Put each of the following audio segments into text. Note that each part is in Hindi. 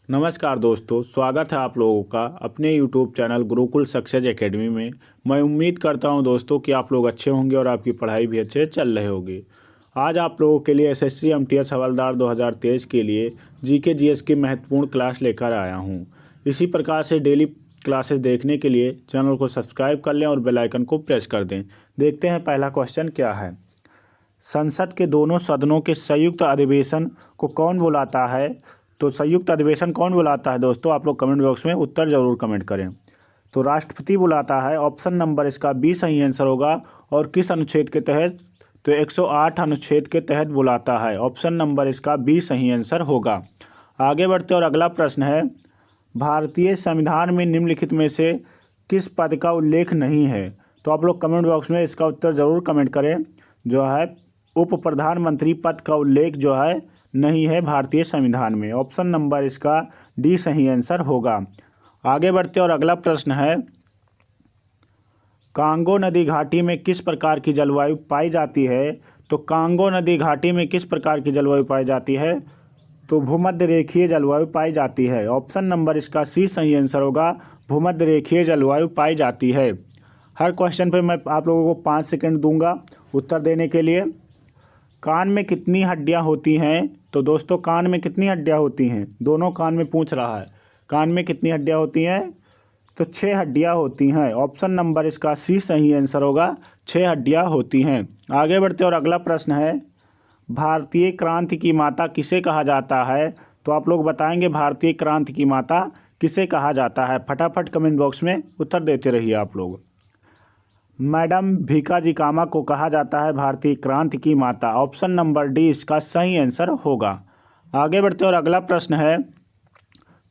नमस्कार दोस्तों, स्वागत है आप लोगों का अपने YouTube channel Gurukul success academy में। मैं उम्मीद करता हूं दोस्तों कि आप लोग अच्छे होंगे और आपकी पढ़ाई भी अच्छे चल रहे होगी। आज आप लोगों के लिए एसएससी एमटीएस हवलदार 2023 के लिए जीके जीएस की महत्वपूर्ण क्लास लेकर आया हूं। इसी प्रकार से डेली क्लासेस देखने के लिए चैनल को सब्सक्राइब कर लें और बेल आइकन को प्रेस कर दें। देखते हैं पहला क्वेश्चन क्या है। संसद के दोनों सदनों के संयुक्त अधिवेशन को कौन बुलाता है? तो संयुक्त अधिवेशन कौन बुलाता है दोस्तों? आप लोग कमेंट बॉक्स में उत्तर जरूर कमेंट करें। तो राष्ट्रपति बुलाता है। ऑप्शन नंबर इसका बी सही आंसर होगा। और किस अनुच्छेद के तहत? तो 108 अनुच्छेद के तहत बुलाता है। ऑप्शन नंबर इसका बी सही आंसर होगा। आगे बढ़ते और अगला प्रश्न है, भारतीय संविधान में निम्नलिखित में से किस पद का उल्लेख नहीं है? तो आप लोग कमेंट बॉक्स में इसका उत्तर ज़रूर कमेंट करें। जो है उप प्रधानमंत्री पद का उल्लेख जो है नहीं है भारतीय संविधान में। ऑप्शन नंबर इसका डी सही आंसर होगा। आगे बढ़ते और अगला प्रश्न है, कांगो नदी घाटी में किस प्रकार की जलवायु पाई जाती है? तो कांगो नदी घाटी में किस प्रकार की जलवायु पाई जाती है? तो भूमध्य रेखीय जलवायु पाई जाती है। ऑप्शन नंबर इसका सी सही आंसर होगा। भूमध्य रेखीय जलवायु पाई जाती है। हर क्वेश्चन पे मैं आप लोगों को 5 सेकंड दूंगा उत्तर देने के लिए। कान में कितनी हड्डियां होती हैं? तो दोस्तों कान में कितनी हड्डियां होती हैं? दोनों कान में पूछ रहा है। कान में कितनी हड्डियां होती हैं? तो 6 हड्डियां होती हैं। ऑप्शन नंबर इसका सी सही आंसर होगा। 6 हड्डियां होती हैं। आगे बढ़ते और अगला प्रश्न है, भारतीय क्रांति की माता किसे कहा जाता है? तो आप लोग बताएंगे भारतीय क्रांति की माता किसे कहा जाता है। फटाफट कमेंट बॉक्स में उत्तर देते रहिए आप लोग। मैडम भीकाजी कामा को कहा जाता है भारतीय क्रांति की माता। ऑप्शन नंबर डी इसका सही आंसर होगा। आगे बढ़ते और अगला प्रश्न है,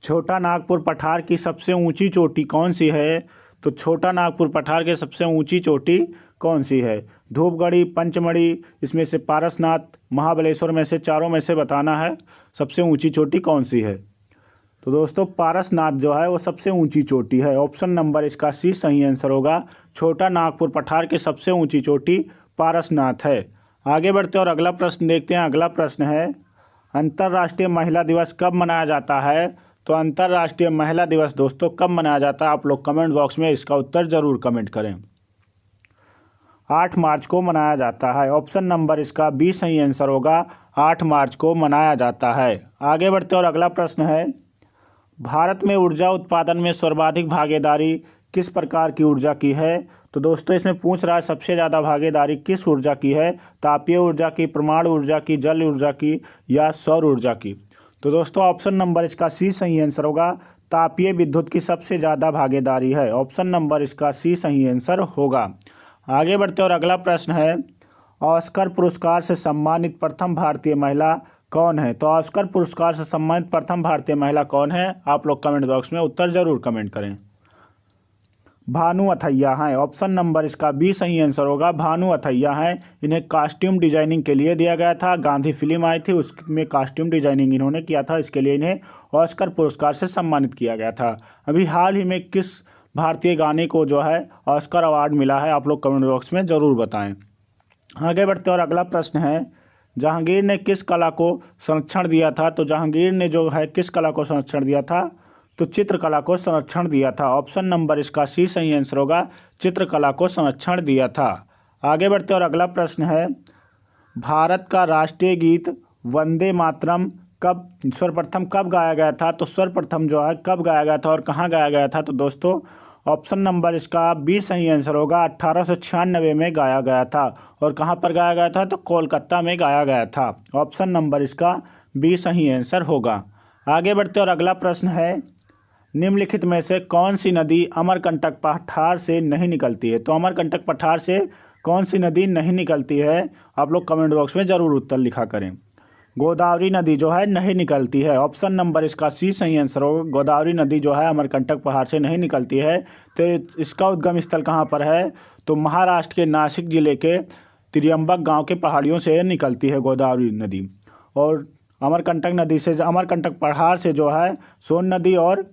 छोटा नागपुर पठार की सबसे ऊंची चोटी कौन सी है? तो छोटा नागपुर पठार की सबसे ऊंची चोटी कौन सी है? धूपगढ़ी, पंचमढ़ी, इसमें से पारसनाथ, महाबलेश्वर में से चारों में से बताना है सबसे ऊंची चोटी कौन सी है। तो दोस्तों पारसनाथ जो है वो सबसे ऊंची चोटी है। ऑप्शन नंबर इसका सी सही आंसर होगा। छोटा नागपुर पठार की सबसे ऊंची चोटी पारसनाथ है। आगे बढ़ते और अगला प्रश्न देखते हैं। अगला प्रश्न है, अंतर्राष्ट्रीय महिला दिवस कब मनाया जाता है? तो अंतर्राष्ट्रीय महिला दिवस दोस्तों कब मनाया जाता है? आप लोग कमेंट बॉक्स में इसका उत्तर जरूर कमेंट करें। 8 मार्च को मनाया जाता है। ऑप्शन नंबर इसका बी सही आंसर होगा। 8 मार्च को मनाया जाता है। आगे बढ़ते और अगला प्रश्न है, भारत में ऊर्जा उत्पादन में सर्वाधिक भागीदारी किस प्रकार की ऊर्जा की है? तो दोस्तों इसमें पूछ रहा है सबसे ज़्यादा भागीदारी किस ऊर्जा की है? तापीय ऊर्जा की, परमाणु ऊर्जा की, जल ऊर्जा की या सौर ऊर्जा की? तो दोस्तों ऑप्शन नंबर इसका सी सही आंसर होगा। तापीय विद्युत की सबसे ज़्यादा भागीदारी है। ऑप्शन नंबर इसका सी सही आंसर होगा। आगे बढ़ते और अगला प्रश्न है, ऑस्कर पुरस्कार से सम्मानित प्रथम भारतीय महिला कौन है? तो ऑस्कर पुरस्कार से सम्मानित प्रथम भारतीय महिला कौन है? आप लोग कमेंट बॉक्स में उत्तर जरूर कमेंट करें। भानु अथैया हैं। ऑप्शन नंबर इसका बी सही आंसर होगा। भानु अथैया हैं। इन्हें कॉस्ट्यूम डिजाइनिंग के लिए दिया गया था। गांधी फिल्म आई थी उसमें कॉस्ट्यूम डिजाइनिंग इन्होंने किया था, इसके लिए इन्हें ऑस्कर पुरस्कार से सम्मानित किया गया था। अभी हाल ही में किस भारतीय गाने को जो है ऑस्कर अवार्ड मिला है? आप लोग कमेंट बॉक्स में ज़रूर बताएं। आगे बढ़ते और अगला प्रश्न है, जहांगीर ने किस कला को संरक्षण दिया था? तो जहांगीर ने जो है किस कला को संरक्षण दिया था? तो चित्रकला को संरक्षण दिया था। ऑप्शन नंबर इसका सी सही आंसर होगा। चित्रकला को संरक्षण दिया था। आगे बढ़ते और अगला प्रश्न है, भारत का राष्ट्रीय गीत वंदे मातरम कब सर्वप्रथम कब गाया गया था? तो सर्वप्रथम जो है कब गाया गया था और कहाँ गाया गया था? तो दोस्तों ऑप्शन नंबर इसका बी सही आंसर होगा। 1896 में गाया गया था। और कहाँ पर गाया गया था? तो कोलकाता में गाया गया था। ऑप्शन नंबर इसका बी सही आंसर होगा। आगे बढ़ते और अगला प्रश्न है, निम्नलिखित में से कौन सी नदी अमरकंटक पठार से नहीं निकलती है? तो अमरकंटक पठार से कौन सी नदी नहीं निकलती है? आप लोग कमेंट बॉक्स में ज़रूर उत्तर लिखा करें। गोदावरी नदी जो है नहीं निकलती है। ऑप्शन नंबर इसका सी सही आंसर होगा। गोदावरी नदी जो है अमरकंटक पहाड़ से नहीं निकलती है। तो इसका उद्गम स्थल कहाँ पर है? तो महाराष्ट्र के नासिक जिले के त्रियंबक गांव के पहाड़ियों से निकलती है गोदावरी नदी। और अमरकंटक नदी से, अमरकंटक पहाड़ से जो है सोन नदी और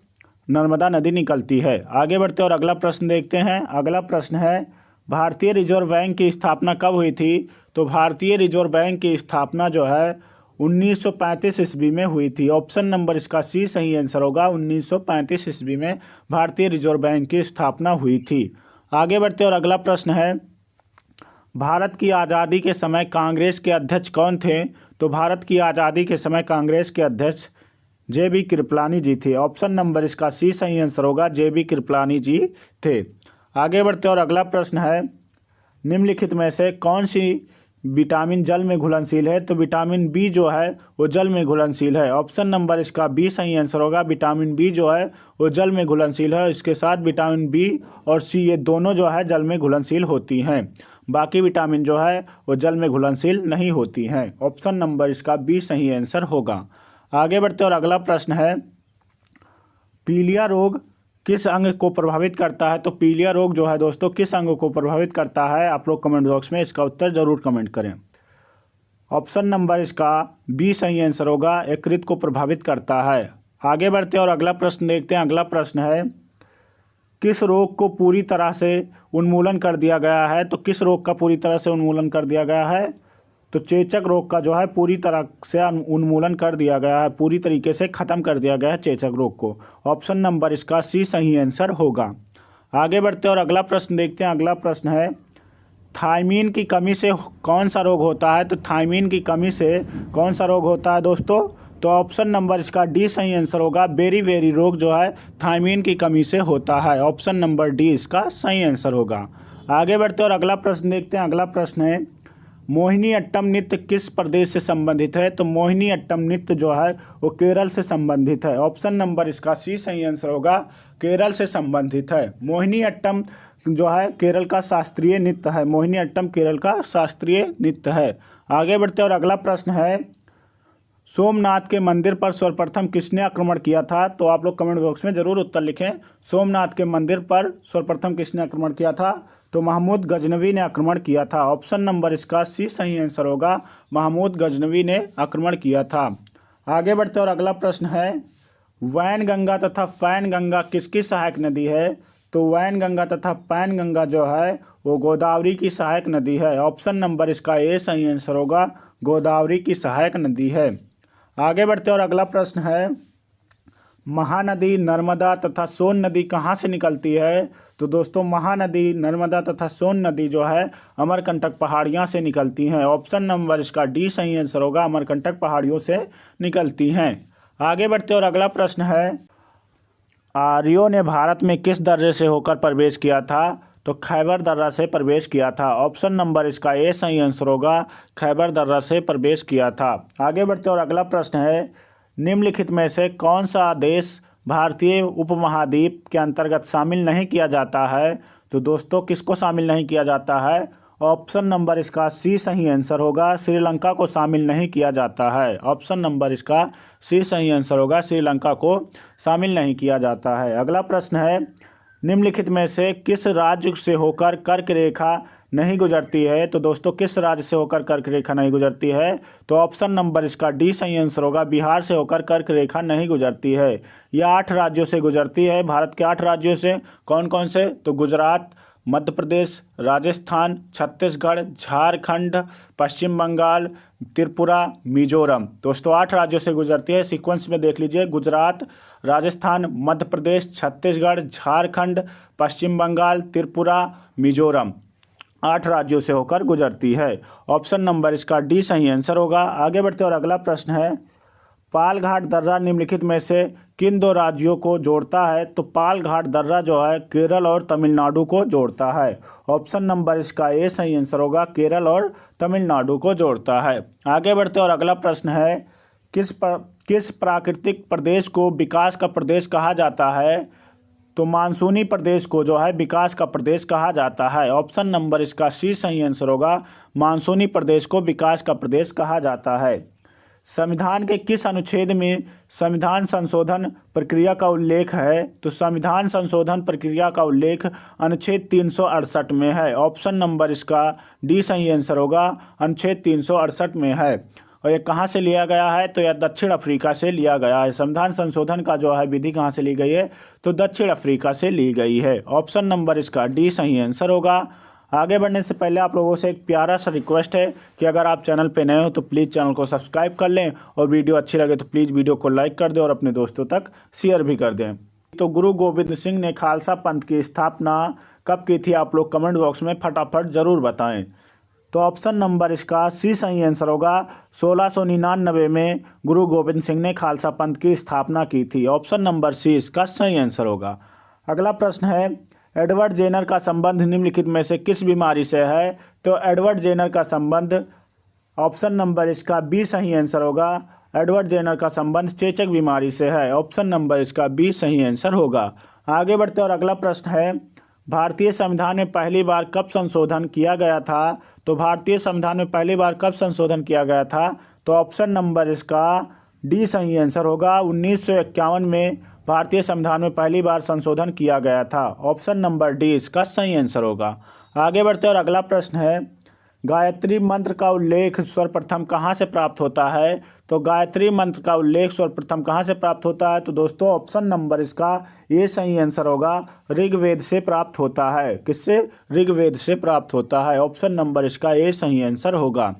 नर्मदा नदी निकलती है। आगे बढ़ते और अगला प्रश्न देखते हैं। अगला प्रश्न है, भारतीय रिजर्व बैंक की स्थापना कब हुई थी? तो भारतीय रिजर्व बैंक की स्थापना जो है 1935 ईस्वी में हुई थी। ऑप्शन नंबर इसका सी सही आंसर होगा। 1935 ईस्वी में भारतीय रिजर्व बैंक की स्थापना हुई थी। आगे बढ़ते और अगला प्रश्न है, भारत की आज़ादी के समय कांग्रेस के अध्यक्ष कौन थे? तो भारत की आज़ादी के समय कांग्रेस के अध्यक्ष जे.बी. कृपलानी जी थे। ऑप्शन नंबर इसका सी सही आंसर होगा। जे.बी. कृपलानी जी थे। आगे बढ़ते और अगला प्रश्न है, निम्नलिखित में से कौन सी विटामिन जल में घुलनशील है? तो विटामिन बी जो है वो जल में घुलनशील है। ऑप्शन नंबर इसका बी सही आंसर होगा। विटामिन बी जो है वो जल में घुलनशील है। इसके साथ विटामिन बी और सी ये दोनों जो है जल में घुलनशील होती हैं। बाकी विटामिन जो है वो जल में घुलनशील नहीं होती हैं। ऑप्शन नंबर इसका बी सही आंसर होगा। आगे बढ़ते और अगला प्रश्न है, पीलिया रोग किस अंग को प्रभावित करता है? तो पीलिया रोग जो है दोस्तों किस अंग को प्रभावित करता है? आप लोग कमेंट बॉक्स में इसका उत्तर जरूर कमेंट करें। ऑप्शन नंबर इसका बी सही आंसर होगा। यकृत को प्रभावित करता है। आगे बढ़ते और अगला प्रश्न देखते हैं। अगला प्रश्न है, किस रोग को पूरी तरह से उन्मूलन कर दिया गया है? तो किस रोग का पूरी तरह से उन्मूलन कर दिया गया है? तो चेचक रोग का जो है पूरी तरह से उन्मूलन कर दिया गया है। पूरी तरीके से ख़त्म कर दिया गया है चेचक रोग को। ऑप्शन नंबर इसका सी सही आंसर होगा। आगे बढ़ते और अगला प्रश्न देखते हैं। अगला प्रश्न है, थायमीन की कमी से कौन सा रोग होता है? तो थायमीन की कमी से कौन सा रोग होता है दोस्तों? तो ऑप्शन नंबर इसका डी सही आंसर होगा। बेरी रोग जो है थायमीन की कमी से होता है। ऑप्शन नंबर डी इसका सही आंसर होगा। आगे बढ़ते और अगला प्रश्न देखते हैं। अगला प्रश्न है, मोहिनी अट्टम नृत्य किस प्रदेश से संबंधित है? तो मोहिनी अट्टम नृत्य जो है वो केरल से संबंधित है। ऑप्शन नंबर इसका सी सही आंसर होगा। केरल से संबंधित है। मोहिनी अट्टम जो है केरल का शास्त्रीय नृत्य है। मोहिनी अट्टम केरल का शास्त्रीय नृत्य है। आगे बढ़ते और अगला प्रश्न है, सोमनाथ के मंदिर पर सर्वप्रथम किसने आक्रमण किया था? तो आप लोग कमेंट बॉक्स में जरूर उत्तर लिखें। सोमनाथ के मंदिर पर सर्वप्रथम किसने आक्रमण किया था? तो महमूद गजनवी ने आक्रमण किया था। ऑप्शन नंबर इसका सी सही आंसर होगा। महमूद गजनवी ने आक्रमण किया था। आगे बढ़ते और अगला प्रश्न है, वैनगंगा तथा पैनगंगा किसकी सहायक नदी है? तो वैनगंगा तथा पैनगंगा जो है वो गोदावरी की सहायक नदी है। ऑप्शन नंबर इसका ए सही आंसर होगा। गोदावरी की सहायक नदी है। आगे बढ़ते और अगला प्रश्न है, महानदी नर्मदा तथा सोन नदी कहाँ से निकलती है? तो दोस्तों महानदी नर्मदा तथा सोन नदी जो है अमरकंटक पहाड़ियाँ से निकलती हैं। ऑप्शन नंबर इसका डी सही आंसर होगा। अमरकंटक पहाड़ियों से निकलती हैं। आगे बढ़ते और अगला प्रश्न है, आर्यों ने भारत में किस दर्रे से होकर प्रवेश किया था? तो खैबर दर्रा से प्रवेश किया था। ऑप्शन नंबर इसका ए सही आंसर होगा। खैबर दर्रा से प्रवेश किया था। आगे बढ़ते और अगला प्रश्न है, निम्नलिखित में से कौन सा देश भारतीय उपमहाद्वीप के अंतर्गत शामिल नहीं किया जाता है? तो दोस्तों किसको शामिल नहीं किया जाता है? ऑप्शन नंबर इसका सी सही आंसर होगा। श्रीलंका को शामिल नहीं किया जाता है। ऑप्शन नंबर इसका सी सही आंसर होगा। श्रीलंका को शामिल नहीं किया जाता है। अगला प्रश्न है, निम्नलिखित में से किस राज्य से होकर कर्क रेखा नहीं गुजरती है? तो दोस्तों किस राज्य से होकर कर्क रेखा नहीं गुजरती है? तो ऑप्शन नंबर इसका डी सही आंसर होगा। बिहार से होकर कर्क रेखा नहीं गुजरती है। यह 8 राज्यों से गुजरती है। भारत के 8 राज्यों से। कौन कौन से? तो गुजरात, मध्य प्रदेश, राजस्थान, छत्तीसगढ़, झारखंड, पश्चिम बंगाल, त्रिपुरा, मिजोरम। दोस्तों 8 राज्यों से गुजरती है। सीक्वेंस में देख लीजिए, गुजरात, राजस्थान, मध्य प्रदेश, छत्तीसगढ़, झारखंड, पश्चिम बंगाल, त्रिपुरा, मिजोरम। 8 राज्यों से होकर गुजरती है। ऑप्शन नंबर इसका डी सही आंसर होगा। आगे बढ़ते और अगला प्रश्न है, पालघाट दर्रा निम्नलिखित में से किन 2 राज्यों को जोड़ता है? तो पालघाट दर्रा जो है केरल और तमिलनाडु को जोड़ता है। ऑप्शन नंबर इसका ए सही आंसर होगा। केरल और तमिलनाडु को जोड़ता है। आगे बढ़ते और अगला प्रश्न है, किस प्राकृतिक प्रदेश को विकास का प्रदेश कहा जाता है? तो मानसूनी प्रदेश को जो है विकास का प्रदेश कहा जाता है। ऑप्शन नंबर इसका सी सही आंसर होगा। मानसूनी प्रदेश को विकास का प्रदेश कहा जाता है। संविधान के किस अनुच्छेद में संविधान संशोधन प्रक्रिया का उल्लेख है? तो संविधान संशोधन प्रक्रिया का उल्लेख अनुच्छेद 368 में है। ऑप्शन नंबर इसका डी सही आंसर होगा। अनुच्छेद 368 में है। और ये कहाँ से लिया गया है? तो यह दक्षिण अफ्रीका से लिया गया है। संविधान संशोधन का जो है विधि कहाँ से ली गई है? तो दक्षिण अफ्रीका से ली गई है। ऑप्शन नंबर इसका डी सही आंसर होगा। आगे बढ़ने से पहले आप लोगों से एक प्यारा सा रिक्वेस्ट है कि अगर आप चैनल पे नए हो तो प्लीज़ चैनल को सब्सक्राइब कर लें और वीडियो अच्छी लगे तो प्लीज़ वीडियो को लाइक कर दें और अपने दोस्तों तक शेयर भी कर दें। तो गुरु गोविंद सिंह ने खालसा पंथ की स्थापना कब की थी, आप लोग कमेंट बॉक्स में फटाफट ज़रूर बताएं। तो ऑप्शन नंबर इसका सी सही आंसर होगा। 1699 में गुरु गोविंद सिंह ने खालसा पंथ की स्थापना की थी। ऑप्शन नंबर सी इसका सही आंसर होगा। अगला प्रश्न है, एडवर्ड जेनर का संबंध निम्नलिखित में से किस बीमारी से है। तो एडवर्ड जेनर का संबंध, ऑप्शन नंबर इसका बी सही आंसर होगा। एडवर्ड जेनर का संबंध चेचक बीमारी से है। ऑप्शन नंबर इसका बी सही आंसर होगा। आगे बढ़ते और अगला प्रश्न है, भारतीय संविधान में पहली बार कब संशोधन किया गया था। तो भारतीय संविधान में पहली बार कब संशोधन किया गया था। तो ऑप्शन नंबर इसका डी सही आंसर होगा। 1951 में भारतीय संविधान में पहली बार संशोधन किया गया था। ऑप्शन नंबर डी इसका सही आंसर होगा। आगे बढ़ते और अगला प्रश्न है, गायत्री मंत्र का उल्लेख सर्वप्रथम कहाँ से प्राप्त होता है। तो गायत्री मंत्र का उल्लेख सर्वप्रथम कहाँ से प्राप्त होता है। तो दोस्तों ऑप्शन नंबर इसका ये सही आंसर होगा। ऋग्वेद से प्राप्त होता है। किससे? ऋग्वेद से प्राप्त होता है। ऑप्शन नंबर इसका ये सही आंसर होगा।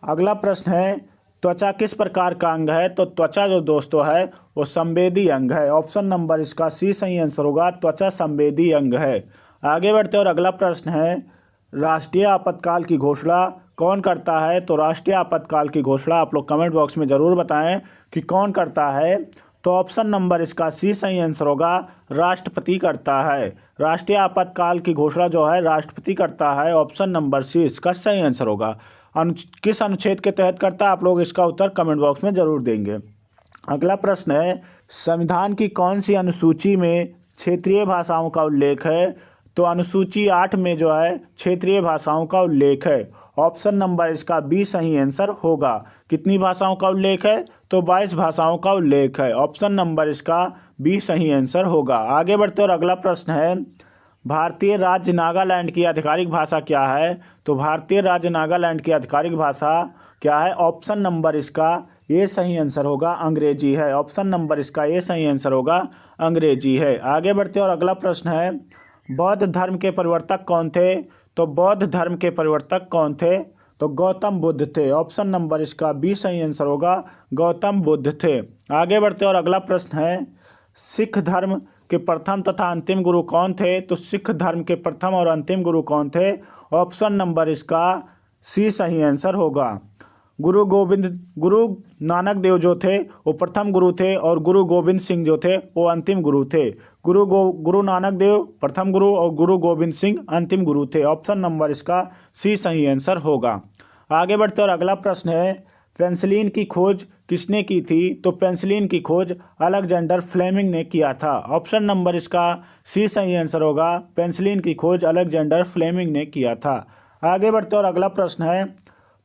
अगला प्रश्न है, त्वचा किस प्रकार का अंग है। तो त्वचा जो दोस्तों है वो संवेदी अंग है। ऑप्शन नंबर इसका सी सही आंसर होगा। त्वचा संवेदी अंग है। आगे बढ़ते और अगला प्रश्न है, राष्ट्रीय आपातकाल की घोषणा कौन करता है। तो राष्ट्रीय आपातकाल की घोषणा आप लोग कमेंट बॉक्स में ज़रूर बताएं कि कौन करता है। तो ऑप्शन नंबर इसका सी सही आंसर होगा। राष्ट्रपति करता है। राष्ट्रीय आपातकाल की घोषणा जो है राष्ट्रपति करता है। ऑप्शन नंबर सी इसका सही आंसर होगा। किस अनुच्छेद के तहत करता है, आप लोग इसका उत्तर कमेंट बॉक्स में ज़रूर देंगे। अगला प्रश्न है, संविधान की कौन सी अनुसूची में क्षेत्रीय भाषाओं का उल्लेख है। तो अनुसूची 8 में जो है क्षेत्रीय भाषाओं का उल्लेख है। ऑप्शन नंबर इसका बी सही आंसर होगा। कितनी भाषाओं का उल्लेख है। तो 22 भाषाओं का उल्लेख है। ऑप्शन नंबर इसका बी सही आंसर होगा। आगे बढ़ते और अगला प्रश्न है, भारतीय राज्य नागालैंड की आधिकारिक भाषा क्या है। तो भारतीय राज्य नागालैंड की आधिकारिक भाषा क्या है। ऑप्शन नंबर इसका ये सही आंसर होगा। अंग्रेजी है। ऑप्शन नंबर इसका ये सही आंसर होगा। अंग्रेजी है। आगे बढ़ते और अगला प्रश्न है, बौद्ध धर्म के परिवर्तक कौन थे। तो बौद्ध धर्म के परिवर्तक कौन थे। तो गौतम बुद्ध थे। ऑप्शन नंबर इसका बी सही आंसर होगा। गौतम बुद्ध थे। आगे बढ़ते और अगला प्रश्न है, सिख धर्म के प्रथम तथा अंतिम गुरु कौन थे। तो सिख धर्म के प्रथम और अंतिम गुरु कौन थे। ऑप्शन नंबर इसका सी सही आंसर होगा। गुरु नानक देव जो थे वो प्रथम गुरु थे और गुरु गोविंद सिंह जो थे वो अंतिम गुरु थे। गुरु नानक देव प्रथम गुरु और गुरु गोविंद सिंह अंतिम गुरु थे। ऑप्शन नंबर इसका सी सही आंसर होगा। आगे बढ़ते और अगला प्रश्न है, पेंसिलिन की खोज किसने की थी। तो पेंसिलिन की खोज अलेक्जेंडर फ्लेमिंग ने किया था। ऑप्शन नंबर इसका सी सही आंसर होगा। पेंसिलिन की खोज अलेक्जेंडर फ्लेमिंग ने किया था। आगे बढ़ते और अगला प्रश्न है,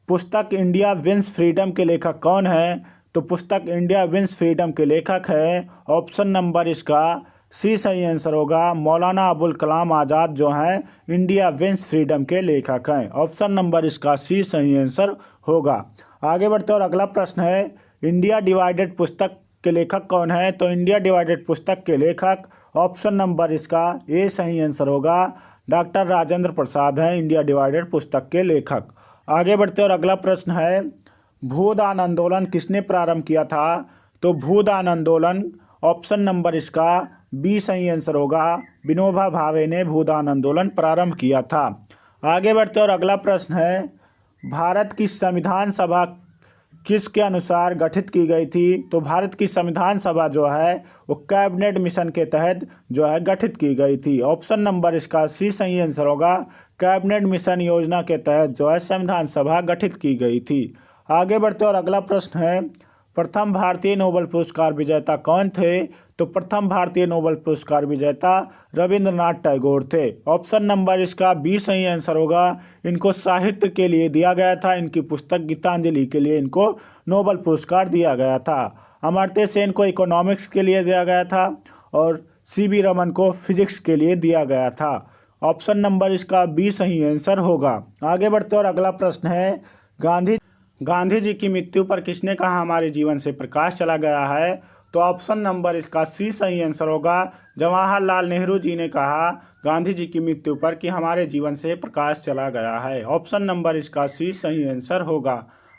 पुस्तक इंडिया विंस फ्रीडम के लेखक कौन है। तो पुस्तक इंडिया विंस फ्रीडम के लेखक है। ऑप्शन नंबर इसका सी सही आंसर होगा। मौलाना अबुल कलाम आज़ाद जो हैं इंडिया विंस फ्रीडम के लेखक हैं। ऑप्शन नंबर इसका सी सही आंसर होगा। आगे बढ़ते और अगला प्रश्न है, इंडिया डिवाइडेड पुस्तक के लेखक कौन है। तो इंडिया डिवाइडेड पुस्तक के लेखक, ऑप्शन नंबर इसका ए सही आंसर होगा। डॉक्टर राजेंद्र प्रसाद हैं इंडिया डिवाइडेड पुस्तक के लेखक। आगे बढ़ते और अगला प्रश्न है, भूदान आंदोलन किसने प्रारंभ किया था। तो भूदान आंदोलन, ऑप्शन नंबर इसका बी सही आंसर होगा। विनोबा भावे ने भूदान आंदोलन प्रारंभ किया था। आगे बढ़ते और अगला प्रश्न है, भारत की संविधान सभा किसके अनुसार गठित की गई थी। तो भारत की संविधान सभा जो है वो कैबिनेट मिशन के तहत जो है गठित की गई थी। ऑप्शन नंबर इसका सी सही आंसर होगा। कैबिनेट मिशन योजना के तहत जो है संविधान सभा गठित की गई थी। आगे बढ़ते और अगला प्रश्न है, प्रथम भारतीय नोबेल पुरस्कार विजेता कौन थे। तो प्रथम भारतीय नोबेल पुरस्कार विजेता रविंद्रनाथ टैगोर थे। ऑप्शन नंबर इसका बी सही आंसर होगा। इनको साहित्य के लिए दिया गया था। इनकी पुस्तक गीतांजलि के लिए इनको नोबेल पुरस्कार दिया गया था। अमर्त्य सेन को इकोनॉमिक्स के लिए दिया गया था और CB रमन को फिजिक्स के लिए दिया गया था। ऑप्शन नंबर इसका बी सही आंसर होगा। आगे बढ़ते और अगला प्रश्न है, गांधी जी की मृत्यु पर किसने कहा हमारे जीवन से प्रकाश चला गया है। तो ऑप्शन नंबर इसका सी सही आंसर होगा। जवाहरलाल नेहरू जी ने कहा गांधी जी की मृत्यु पर कि हमारे जीवन से प्रकाश चला गया है। ऑप्शन नंबर इसका सी सही आंसर होगा।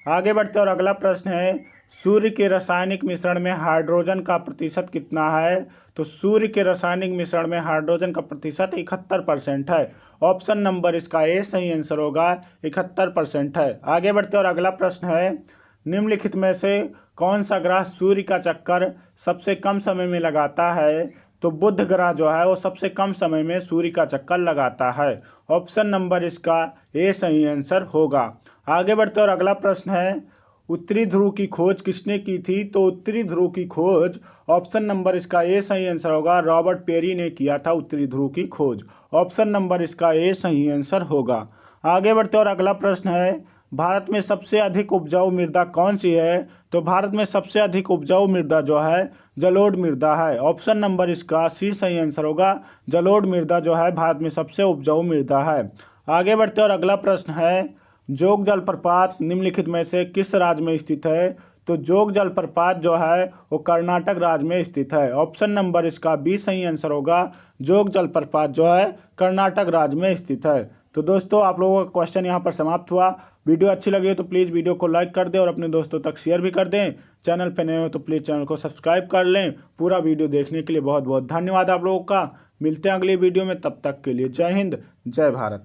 आगे बढ़ते और अगला प्रश्न है, सूर्य के रासायनिक मिश्रण में हाइड्रोजन का प्रतिशत कितना है? तो सूर्य के रासायनिक मिश्रण में हाइड्रोजन का प्रतिशत 71% है। ऑप्शन नंबर इसका ए सही आंसर होगा, 71% है। आगे बढ़ते और अगला प्रश्न है, निम्नलिखित में से कौन सा ग्रह सूर्य का चक्कर सबसे कम समय में लगाता है? तो बुध ग्रह जो है वो सबसे कम समय में सूर्य का चक्कर लगाता है। ऑप्शन नंबर इसका ए सही आंसर होगा। आगे बढ़ते और अगला प्रश्न है, उत्तरी ध्रुव की खोज किसने की थी? तो उत्तरी ध्रुव की खोज ऑप्शन नंबर इसका ए सही आंसर होगा, रॉबर्ट पेरी ने किया था उत्तरी ध्रुव की खोज। ऑप्शन नंबर इसका ए सही आंसर होगा। आगे बढ़ते और अगला प्रश्न है, भारत में सबसे अधिक उपजाऊ मृदा कौन सी है? तो भारत में सबसे अधिक उपजाऊ मृदा जो है जलोढ़ मृदा है। ऑप्शन नंबर इसका सी सही आंसर होगा, जलोढ़ मृदा जो है भारत में सबसे उपजाऊ मृदा है। आगे बढ़ते और अगला प्रश्न है, जोग जलप्रपात निम्नलिखित में से किस राज्य में स्थित है? तो जोग जलप्रपात जो है वो कर्नाटक राज्य में स्थित है। ऑप्शन नंबर इसका बी सही आंसर होगा, जोग जलप्रपात जो है कर्नाटक राज्य में स्थित है। तो दोस्तों आप लोगों का क्वेश्चन यहाँ पर समाप्त हुआ। वीडियो अच्छी लगी हो तो प्लीज़ वीडियो को लाइक कर दें और अपने दोस्तों तक शेयर भी कर दें। चैनल पर नए हो तो प्लीज़ चैनल को सब्सक्राइब कर लें। पूरा वीडियो देखने के लिए बहुत बहुत धन्यवाद आप लोगों का। मिलते हैं अगली वीडियो में, तब तक के लिए जय हिंद, जय भारत।